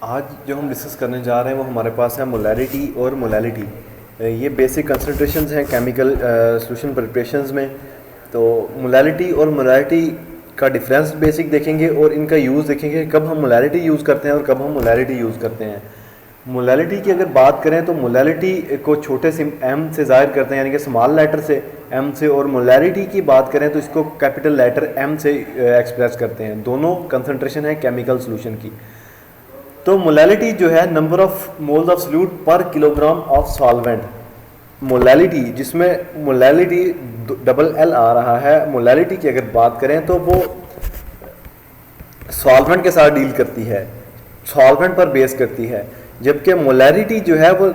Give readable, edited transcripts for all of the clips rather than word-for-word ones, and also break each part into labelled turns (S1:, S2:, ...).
S1: आज जो हम डिस्कस करने जा रहे हैं वो हमारे पास है मोलैरिटी और मोलैलिटी। ये बेसिक कंसंट्रेशंस हैं केमिकल सॉल्यूशन प्रिपरेशंस में। तो मोलैलिटी और मोलैलिटी का डिफरेंस बेसिक देखेंगे और इनका यूज़ देखेंगे, कब हम मोलैलिटी यूज़ करते हैं और कब हम मोलैलिटी यूज़ करते हैं। मोलैलिटी की अगर बात करें तो मोलैलिटी को छोटे से एम से ज़ाहिर करते हैं, यानी कि स्मॉल लेटर से एम से, और मोलैरिटी की बात करें तो इसको कैपिटल लेटर एम से एक्सप्रेस करते हैं। दोनों कंसंट्रेशन है केमिकल सॉल्यूशन की। तो मोलैलिटी जो है number of moles of solute पर किलोग्राम ऑफ सॉल्वेंट। मोलैलिटी जिसमें मोलैलिटी डबल एल आ रहा है, मोलैलिटी की अगर बात करें तो वो सॉल्वेंट के साथ डील करती है, सॉल्वेंट पर बेस करती है, जबकि मोलैरिटी जो है वो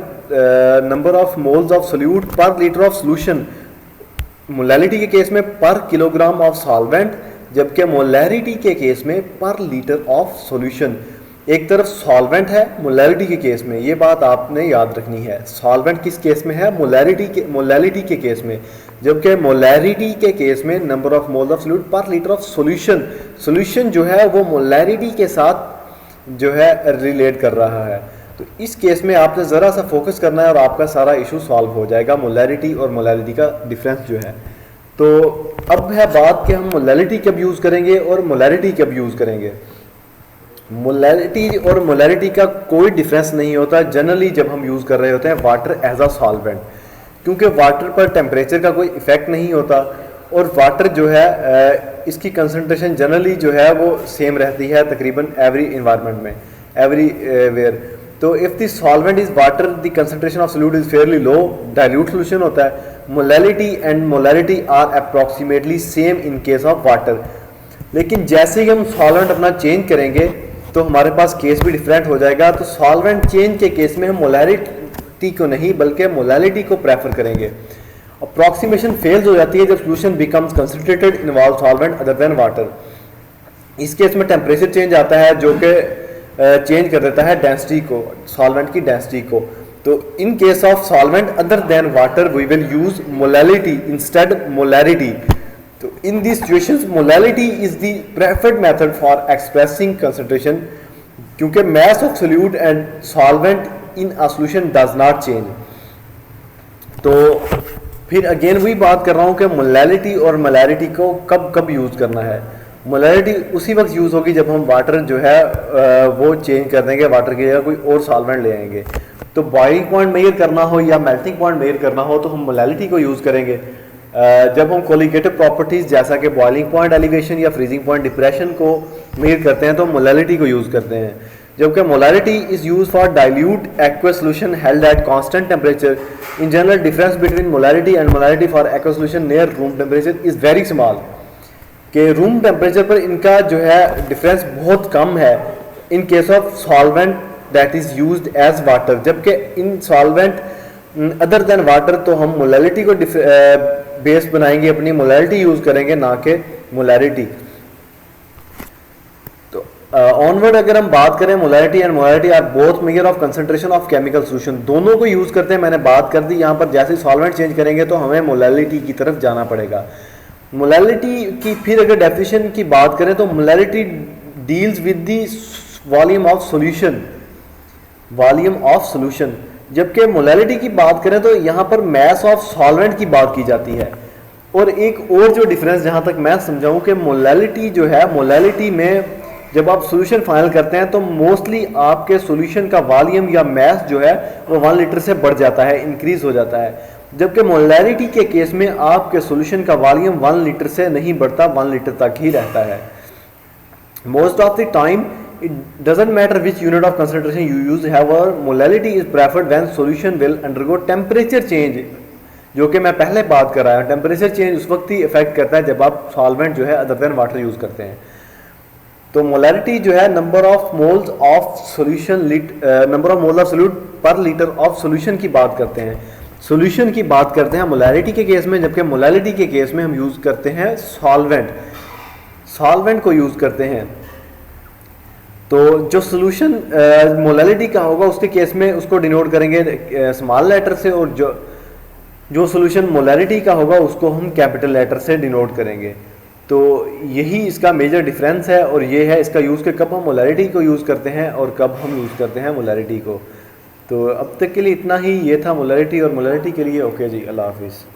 S1: number of moles of solute पर लीटर ऑफ सॉल्यूशन। मोलैलिटी के केस में पर किलोग्राम ऑफ सॉल्वेंट, जबकि मोलैरिटी के केस में पर लीटर ऑफ सॉल्यूशन। एक तरफ सॉल्वेंट है मोलैलिटी के केस में, ये बात आपने याद रखनी है। सॉल्वेंट किस केस में है? मोलैलिटी के केस में, जबकि मोलैरिटी के केस में number of moles of solute पर लीटर ऑफ सॉल्यूशन। सॉल्यूशन जो है वो मोलैरिटी के साथ जो है रिलेट कर रहा है। तो इस केस में आपने ज़रा सा फोकस करना है और आपका सारा इशू सॉल्व हो जाएगा, मोलैरिटी और मोलैलिटी का डिफरेंस जो है। तो अब है बात कि हम मोलैलिटी कब यूज़ करेंगे और मोलैरिटी कब यूज़ करेंगे। मोलैलिटी और मोलैरिटी का कोई डिफरेंस नहीं होता जनरली जब हम यूज़ कर रहे होते हैं वाटर एज अ सॉल्वेंट, क्योंकि वाटर पर टेम्परेचर का कोई इफेक्ट नहीं होता और वाटर जो है इसकी कंसंट्रेशन जनरली जो है वो सेम रहती है तकरीबन एवरी इन्वायरमेंट में, एवरी वेयर। तो if the solvent is water the concentration of solute is fairly low, dilute solution होता है। Molality and molarity are approximately same in case of water. लेकिन जैसे ही हम सॉल्वेंट अपना चेंज करेंगे तो हमारे पास केस भी डिफरेंट हो जाएगा। तो सॉल्वेंट चेंज के केस में हम मोलैरिटी को नहीं बल्कि मोलैलिटी को प्रेफर करेंगे। अप्रॉक्सीमेशन फेल्स हो जाती है जब solution becomes concentrated involve solvent other than water. इस केस में टेम्परेचर चेंज आता है जो कि चेंज कर देता है डेंसिटी को, सॉल्वेंट की डेंसिटी को। तो in case of solvent other than water we will use molality instead molarity. तो in these situations molality is the preferred method for expressing concentration, क्योंकि mass of solute and solvent in a solution does not change। तो फिर again वही बात कर रहा हूँ कि मोलैलिटी और मोलैरिटी को कब कब यूज़ करना है। मोलैलिटी उसी वक्त यूज़ होगी जब हम वाटर जो है वो चेंज कर देंगे, वाटर की जगह कोई और सॉल्वेंट ले आएंगे। तो बॉइलिंग पॉइंट मेजर करना हो या मेल्टिंग पॉइंट मेजर करना हो तो हम मोलैलिटी को यूज़ करेंगे। जब हम कोलिगेटिव प्रॉपर्टीज़ जैसा कि बॉइलिंग पॉइंट एलिवेशन या फ्रीजिंग पॉइंट डिप्रेशन को मेजर करते हैं तो मोलैलिटी को यूज़ करते हैं, जबकि molality is use for dilute aqueous solution held at constant temperature. In general difference between molality and molality for aqueous solution near room temperature is very small. कि room temperature पर इनका जो है difference बहुत कम है in case of solvent that is used as water, जबकि इन solvent other than water तो हम मोलैलिटी को बेस बनाएंगे, अपनी मोलैलिटी यूज करेंगे ना कि मोलैरिटी। तो ऑनवर्ड अगर हम बात करें molality and molarity are both measure of concentration of chemical solution, दोनों को यूज करते हैं। मैंने बात कर दी यहाँ पर, जैसे सॉल्वेंट चेंज करेंगे तो हमें मोलैलिटी की तरफ जाना पड़ेगा। मोलैलिटी की फिर अगर डेफिनेशन की बात करें तो molality deals with the volume of solution, volume of solution, जबकि मोलैलिटी की बात करें तो यहाँ पर मैस ऑफ सॉल्वेंट की बात की जाती है। और एक और जो डिफरेंस जहाँ तक मैं समझाऊँ कि मोलैलिटी जो है, मोलैलिटी में जब आप सॉल्यूशन फाइनल करते हैं तो मोस्टली आपके सॉल्यूशन का वॉल्यूम या मैस जो है वो 1 लीटर से बढ़ जाता है, इंक्रीज हो जाता है, जबकि मोलैरिटी के केस में आपके सॉल्यूशन का वॉल्यूम 1 लीटर से नहीं बढ़ता, 1 लीटर तक ही रहता है। Most of the time it doesn't matter which unit of concentration you use, however molality is preferred when solution will undergo temperature change, जो कि मैं पहले बात कर रहा हूँ। टेम्परेचर चेंज उस वक्त ही इफेक्ट करता है जब आप सॉल्वेंट जो है अदर देन वाटर यूज़ करते हैं। तो मोलैलिटी जो है number of moles of solution number of moles of solute पर लीटर ऑफ सॉल्यूशन की बात करते हैं, सॉल्यूशन की बात करते हैं मोलैलिटी के केस में, जबकि मोलैलिटी के केस में हम यूज़ करते हैं सॉल्वेंट, सॉल्वेंट को यूज़ करते हैं। तो जो सॉल्यूशन मोलैलिटी का होगा उसके केस में उसको डिनोट करेंगे स्मॉल लेटर से, और जो सॉल्यूशन मोलैलिटी का होगा उसको हम कैपिटल लेटर से डिनोट करेंगे। तो यही इसका मेजर डिफरेंस है, और ये है इसका यूज़ कि कब हम मोलैरिटी को यूज़ करते हैं और कब हम यूज़ करते हैं मोलैरिटी को। तो अब तक के लिए इतना ही, ये था मोलैरिटी, और मोलैरिटी के लिए ओके जी, अल्लाह हाफिज़।